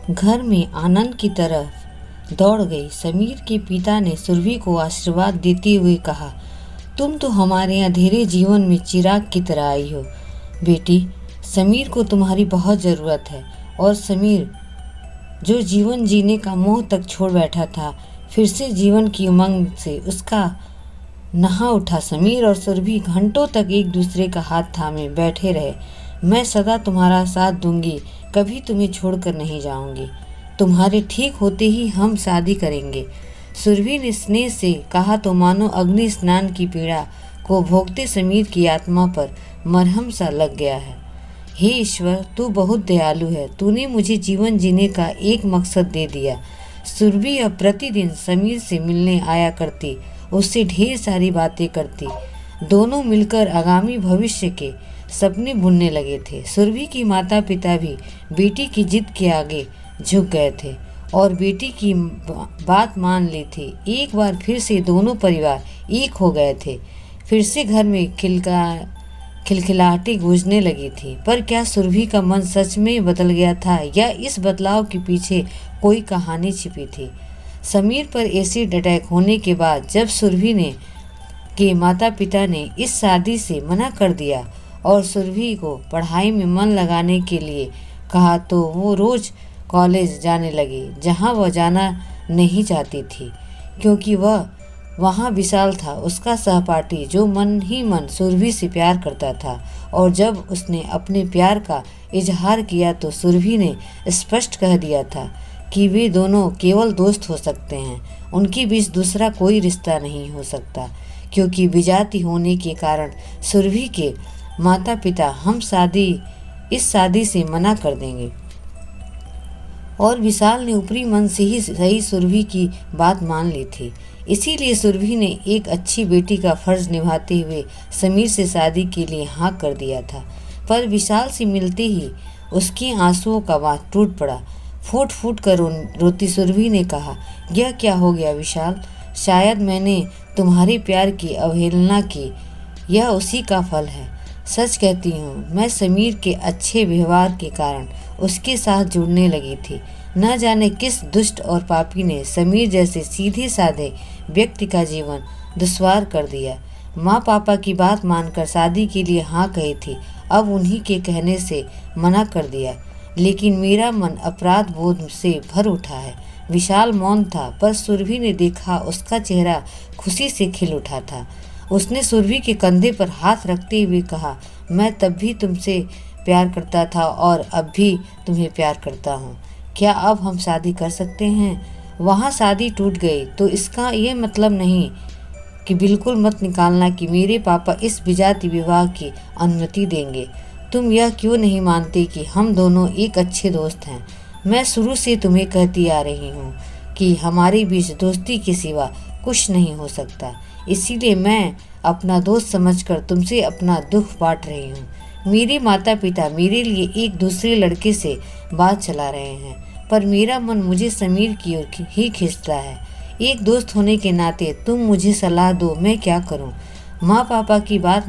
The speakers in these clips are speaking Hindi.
घर में आनंद की तरफ दौड़ गई। समीर के पिता ने सुरभि को आशीर्वाद देते हुए कहा, तुम तो हमारे अंधेरे जीवन में चिराग की तरह आई हो बेटी। समीर को तुम्हारी बहुत ज़रूरत है। और समीर जो जीवन जीने का मोह तक छोड़ बैठा था, फिर से जीवन की उमंग से उसका नहा उठा। समीर और सुरभि घंटों तक एक दूसरे का हाथ थामे बैठे रहे। मैं सदा तुम्हारा साथ दूंगी, कभी तुम्हें छोड़कर नहीं जाऊंगी। तुम्हारे ठीक होते ही हम शादी करेंगे। सुरभि ने स्नेह से कहा तो मानो अग्नि स्नान की पीड़ा को भोगते समीर की आत्मा पर मरहम सा लग गया है। हे ईश्वर, तू बहुत दयालु है। तूने मुझे जीवन जीने का एक मकसद दे दिया। सुरभि अब प्रतिदिन समीर से मिलने आया करती, उससे ढेर सारी बातें करती। दोनों मिलकर आगामी भविष्य के सपने बुनने लगे थे। सुरभि की माता पिता भी बेटी की जिद के आगे झुक गए थे और बेटी की बात मान ली थी। एक बार फिर से दोनों परिवार एक हो गए थे। फिर से घर में खिलखिलाहटें गूंजने लगी थी। पर क्या सुरभि का मन सच में बदल गया था या इस बदलाव के पीछे कोई कहानी छिपी थी? समीर पर एसिड अटैक होने के बाद जब सुरभि के माता पिता ने इस शादी से मना कर दिया और सुरभि को पढ़ाई में मन लगाने के लिए कहा, तो वो रोज़ कॉलेज जाने लगी, जहाँ वह जाना नहीं चाहती थी, क्योंकि वह वहाँ विशाल था, उसका सहपाठी, जो मन ही मन सुरभि से प्यार करता था। और जब उसने अपने प्यार का इजहार किया तो सुरभि ने स्पष्ट कह दिया था कि वे दोनों केवल दोस्त हो सकते हैं, उनके बीच दूसरा कोई रिश्ता नहीं हो सकता, क्योंकि विजाति होने के कारण सुरभि के माता पिता इस शादी से मना कर देंगे। और विशाल ने ऊपरी मन से ही सही सुरभि की बात मान ली थी। इसीलिए सुरभि ने एक अच्छी बेटी का फर्ज निभाते हुए समीर से शादी के लिए हाँ कर दिया था। पर विशाल से मिलते ही उसके आंसुओं का बांध टूट पड़ा। फूट फूट कर रोती सुरभि ने कहा, यह क्या हो गया विशाल? शायद मैंने तुम्हारे प्यार की अवहेलना की, यह उसी का फल है। सच कहती हूँ, मैं समीर के अच्छे व्यवहार के कारण उसके साथ जुड़ने लगी थी। न जाने किस दुष्ट और पापी ने समीर जैसे सीधे साधे व्यक्ति का जीवन दुश्वार कर दिया। माँ पापा की बात मानकर शादी के लिए हाँ कही थी, अब उन्हीं के कहने से मना कर दिया। लेकिन मेरा मन अपराध बोध से भर उठा है। विशाल मौन था, पर सुरभि ने देखा उसका चेहरा खुशी से खिल उठा था। उसने सुरभि के कंधे पर हाथ रखते हुए कहा, मैं तब भी तुमसे प्यार करता था और अब भी तुम्हें प्यार करता हूँ। क्या अब हम शादी कर सकते हैं? वहाँ शादी टूट गई तो इसका ये मतलब नहीं कि बिल्कुल मत निकालना कि मेरे पापा इस विजाति विवाह की अनुमति देंगे। तुम यह क्यों नहीं मानते कि हम दोनों एक अच्छे दोस्त हैं? मैं शुरू से तुम्हें कहती आ रही हूँ कि हमारे बीच दोस्ती के सिवा कुछ नहीं हो सकता। इसीलिए मैं अपना दोस्त समझकर तुमसे अपना दुख बांट रही हूँ। मेरे माता पिता मेरे लिए एक दूसरे लड़के से बात चला रहे हैं, पर मेरा मन मुझे समीर की ओर ही खींचता है। एक दोस्त होने के नाते तुम मुझे सलाह दो, मैं क्या करूँ? माँ पापा की बात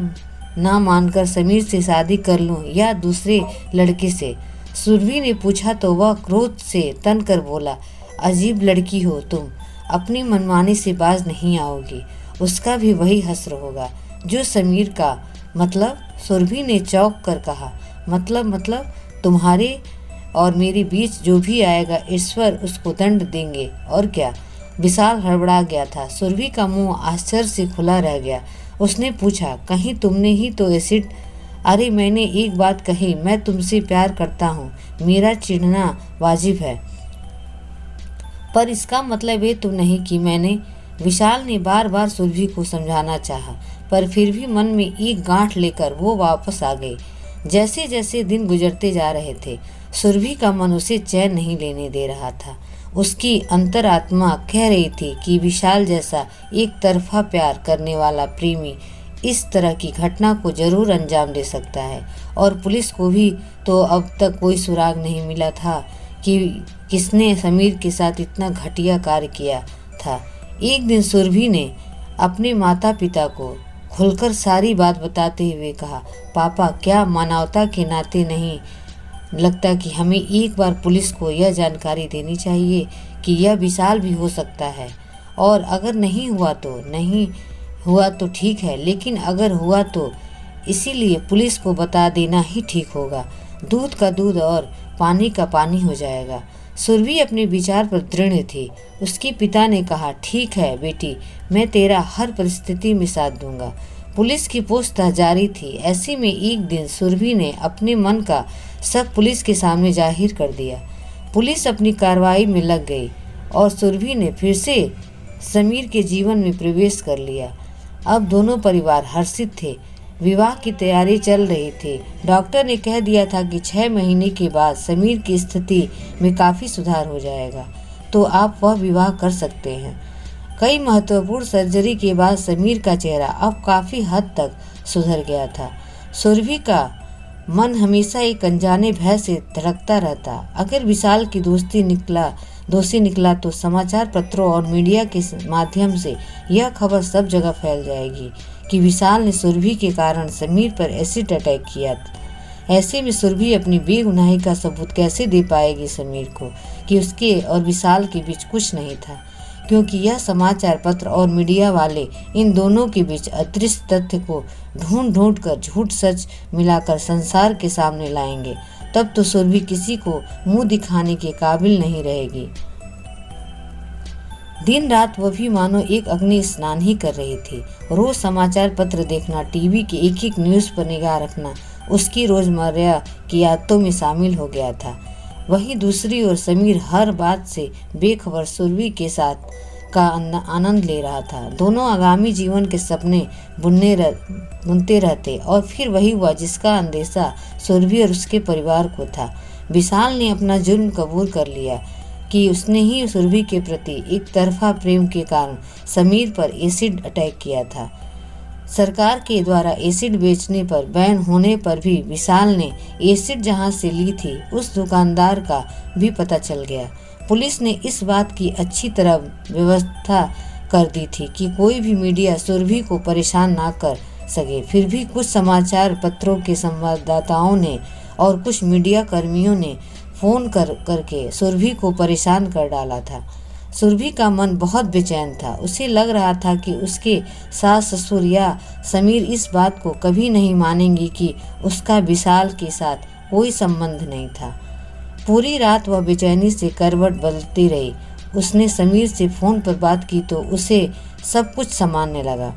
ना मानकर समीर से शादी कर लूँ या दूसरे लड़के से? सुरभि ने पूछा तो वह क्रोध से तन कर बोला, अजीब लड़की हो तुम, अपनी मनमानी से बाज नहीं आओगी। उसका भी वही हश्र होगा जो समीर का। मतलब? सुरभि ने चौंक कर कहा, मतलब तुम्हारे और मेरे बीच जो भी आएगा ईश्वर उसको दंड देंगे, और क्या? विशाल हड़बड़ा गया था। सुरभि का मुंह आश्चर्य से खुला रह गया। उसने पूछा, कहीं तुमने ही तो एसिड? अरे मैंने एक बात कही, मैं तुमसे प्यार करता हूँ, मेरा चिढ़ना वाजिब है, पर इसका मतलब ये तो नहीं कि मैंने। विशाल ने बार बार सुरभि को समझाना चाहा, पर फिर भी मन में एक गांठ लेकर वो वापस आ गई। जैसे जैसे दिन गुजरते जा रहे थे, सुरभि का मन उसे चैन नहीं लेने दे रहा था। उसकी अंतरात्मा कह रही थी कि विशाल जैसा एक तरफा प्यार करने वाला प्रेमी इस तरह की घटना को जरूर अंजाम दे सकता है। और पुलिस को भी तो अब तक कोई सुराग नहीं मिला था कि किसने समीर के साथ इतना घटिया कार्य किया था। एक दिन सुरभि ने अपने माता पिता को खुलकर सारी बात बताते हुए कहा, पापा, क्या मानवता के नाते नहीं लगता कि हमें एक बार पुलिस को यह जानकारी देनी चाहिए कि यह विशाल भी हो सकता है, और अगर नहीं हुआ तो ठीक है, लेकिन अगर हुआ तो इसीलिए पुलिस को बता देना ही ठीक होगा। दूध का दूध और पानी का पानी हो जाएगा। सुरभि अपने विचार पर दृढ़ थी। उसके पिता ने कहा, ठीक है बेटी, मैं तेरा हर परिस्थिति में साथ दूंगा। पुलिस की पूछताछ जारी थी। ऐसे में एक दिन सुरभि ने अपने मन का सब पुलिस के सामने जाहिर कर दिया। पुलिस अपनी कार्रवाई में लग गई और सुरभि ने फिर से समीर के जीवन में प्रवेश कर लिया। अब दोनों परिवार हर्षित थे। विवाह की तैयारी चल रही थी। डॉक्टर ने कह दिया था कि 6 महीने के बाद समीर की स्थिति में काफ़ी सुधार हो जाएगा, तो आप वह विवाह कर सकते हैं। कई महत्वपूर्ण सर्जरी के बाद समीर का चेहरा अब काफ़ी हद तक सुधर गया था। सुरभि का मन हमेशा एक अनजाने भय से धड़कता रहता। अगर विशाल की दोषी निकला तो समाचार पत्रों और मीडिया के माध्यम से यह खबर सब जगह फैल जाएगी कि विशाल ने सुरभि के कारण समीर पर एसिड अटैक किया। ऐसे में सुरभि अपनी बेगुनाही का सबूत कैसे दे पाएगी समीर को कि उसके और विशाल के बीच कुछ नहीं था, क्योंकि यह समाचार पत्र और मीडिया वाले इन दोनों के बीच अदृश्य तथ्य को ढूंढ कर झूठ सच मिलाकर संसार के सामने लाएंगे। तब तो सुरभि किसी को मुंह दिखाने के काबिल नहीं रहेगी। दिन रात वह भी मानो एक अग्नि स्नान ही कर रही थी। रोज समाचार पत्र देखना, टीवी के एक एक न्यूज़ पर निगाह रखना उसकी रोजमर्रा की आदतों में शामिल हो गया था। वहीं दूसरी ओर समीर हर बात से बेखबर सुरभि के साथ का आनंद ले रहा था। दोनों आगामी जीवन के सपने बुनते रहते और फिर वही हुआ जिसका अंदेशा सुरभि और उसके परिवार को था। विशाल ने अपना जुर्म कबूल कर लिया कि उसने ही सुरभि के प्रति एक तरफा प्रेम के कारण समीर पर एसिड अटैक किया था। सरकार के द्वारा एसिड बेचने पर बैन होने पर भी विशाल ने एसिड जहां से ली थी उस दुकानदार का भी पता चल गया। पुलिस ने इस बात की अच्छी तरह व्यवस्था कर दी थी कि कोई भी मीडिया सुरभि को परेशान ना कर सके। फिर भी कुछ समाचार पत्रों के संवाददाताओं ने और कुछ मीडिया कर्मियों ने फोन करके सुरभि को परेशान कर डाला था। सुरभि का मन बहुत बेचैन था। उसे लग रहा था कि उसके सास ससुर या समीर इस बात को कभी नहीं मानेंगे कि उसका विशाल के साथ कोई संबंध नहीं था। पूरी रात वह बेचैनी से करवट बदलती रही। उसने समीर से फोन पर बात की तो उसे सब कुछ सामान्य लगा।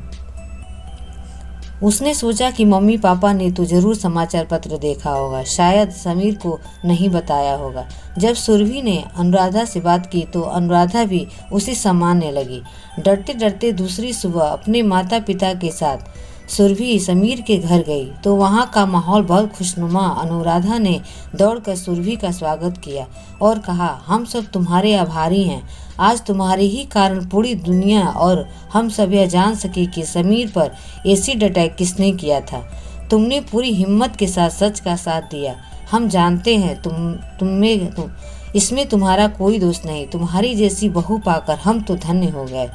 उसने सोचा कि मम्मी पापा ने तो जरूर समाचार पत्र देखा होगा, शायद समीर को नहीं बताया होगा। जब सुरभि ने अनुराधा से बात की तो अनुराधा भी उसे सामान्य लगी। डरते डरते दूसरी सुबह अपने माता पिता के साथ सुरभि समीर के घर गई तो वहाँ का माहौल बहुत खुशनुमा। अनुराधा ने दौड़कर सुरभि का स्वागत किया और कहा, हम सब तुम्हारे आभारी हैं। आज तुम्हारे ही कारण पूरी दुनिया और हम सब यह जान सके कि समीर पर एसिड अटैक किसने किया था। तुमने पूरी हिम्मत के साथ सच का साथ दिया। हम जानते हैं इसमें तुम्हारा कोई दोष नहीं। तुम्हारी जैसी बहू पाकर हम तो धन्य हो गए।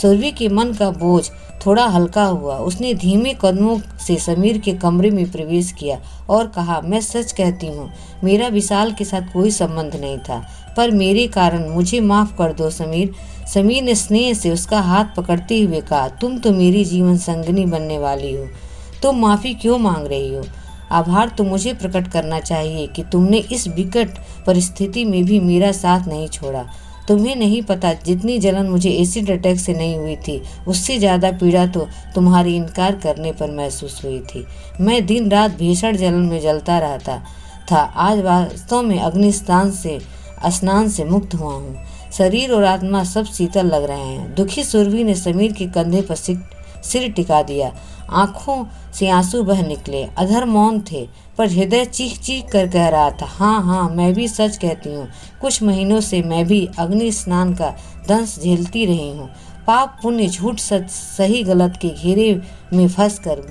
सुरभि के मन का बोझ थोड़ा हल्का हुआ। उसने धीमे कदमों से समीर के कमरे में प्रवेश किया और कहा, मैं सच कहती हूँ, मेरा विशाल के साथ कोई संबंध नहीं था, पर मेरे कारण मुझे माफ़ कर दो समीर। समीर ने स्नेह से उसका हाथ पकड़ते हुए कहा, तुम तो मेरी जीवन संगिनी बनने वाली हो, तुम माफ़ी क्यों मांग रही हो? आभार तो मुझे प्रकट करना चाहिए कि तुमने इस विकट परिस्थिति में भी मेरा साथ नहीं छोड़ा। तुम्हें नहीं पता, जितनी जलन मुझे एसिड अटैक से नहीं हुई थी, उससे ज़्यादा पीड़ा तो तुम्हारी इनकार करने पर महसूस हुई थी। मैं दिन रात भीषण जलन में जलता रहता था। आज वास्तव में अग्नि स्नान से मुक्त हुआ हूँ। शरीर और आत्मा सब शीतल लग रहे हैं। दुखी सुरभि ने समीर के कंधे पर सिर टिका दिया। आंखों से आंसू बह निकले। अधर मौन थे, पर हृदय चीख चीख कर कह रहा था, हाँ, मैं भी सच कहती हूँ। कुछ महीनों से मैं भी अग्नि स्नान का दंश झेलती रही हूँ। पाप पुण्य झूठ सच सही गलत के घेरे में फंसकर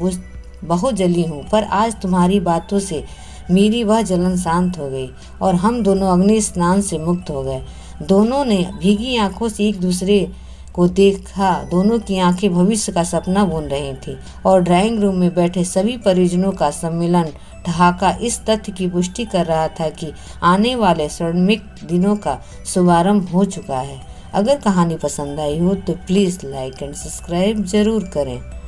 बहुत जली हूँ, पर आज तुम्हारी बातों से मेरी वह जलन शांत हो गई और हम दोनों अग्नि स्नान से मुक्त हो गए। दोनों ने भीगी आंखों से एक दूसरे को देखा। दोनों की आंखें भविष्य का सपना बुन रही थी और ड्राइंग रूम में बैठे सभी परिजनों का सम्मेलन ठहाका इस तथ्य की पुष्टि कर रहा था कि आने वाले स्वर्णिम दिनों का शुभारंभ हो चुका है। अगर कहानी पसंद आई हो तो प्लीज़ लाइक एंड सब्सक्राइब जरूर करें।